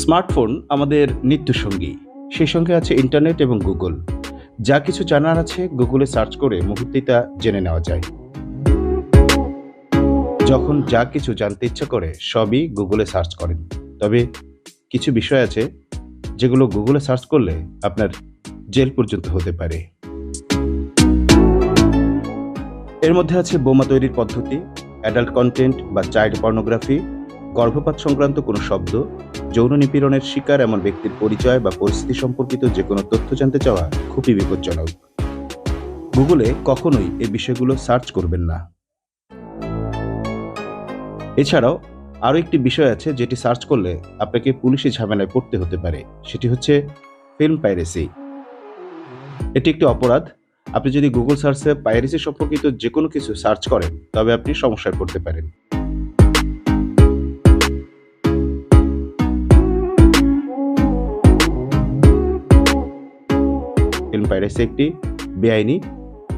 Smartphone আমাদের নিত্যসঙ্গী। সেই সঙ্গে আছে ইন্টারনেট এবং গুগল। যা কিছু জানার আছে গুগলে সার্চ করে মুহূর্তেই তা জেনে নেওয়া যায়। যখন যা কিছু জানতে ইচ্ছা করে সবই গুগলে সার্চ করেন। তবে কিছু বিষয় আছে যেগুলো গুগলে সার্চ করলে আপনার জেল পর্যন্ত হতে পারে। এর মধ্যে আছে বোমা তৈরির পদ্ধতি, অ্যাডাল্ট কন্টেন্ট বা চাইল্ড পর্নোগ্রাফি, গর্ভপাত সংক্রান্ত কোনো শব্দ, যৌন নিপীড়নের শিকার এমন ব্যক্তির পরিচয় বা পরিস্থিতি সম্পর্কিত যে কোনো তথ্য জানতে চাওয়া খুবই বিপজ্জনক। গুগলে কখনোই এই বিষয়গুলো সার্চ করবেন না। এছাড়াও আরও একটি বিষয় আছে যেটি সার্চ করলে আপনাকে পুলিশি ঝামেলায় পড়তে হতে পারে, সেটি হচ্ছে ফিল্ম পাইরেসি। এটি একটি অপরাধ। আপনি যদি গুগল সার্চে পাইরেসি সম্পর্কিত যে কোনো কিছু সার্চ করেন তবে আপনি সমস্যায় পড়তে পারেন। ফিল্ম পাইরেসি একটি বেআইনি,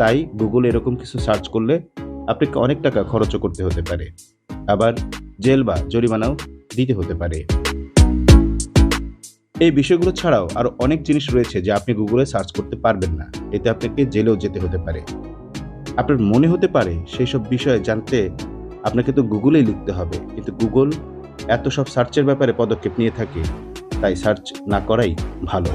তাই গুগল এরকম কিছু সার্চ করলে আপনাকে অনেক টাকা খরচও করতে হতে পারে, আবার জেল বা জরিমানাও দিতে হতে পারে। এই বিষয়গুলো ছাড়াও আরো অনেক জিনিস রয়েছে যা আপনি গুগলে সার্চ করতে পারবেন না, এতে আপনাকে জেলেও যেতে হতে পারে। আপনার মনে হতে পারে সেই সব বিষয়ে জানতে আপনাকে তো গুগলেই লিখতে হবে, কিন্তু গুগল এত সব সার্চের ব্যাপারে পদক্ষেপ নিয়ে থাকে, তাই সার্চ না করাই ভালো।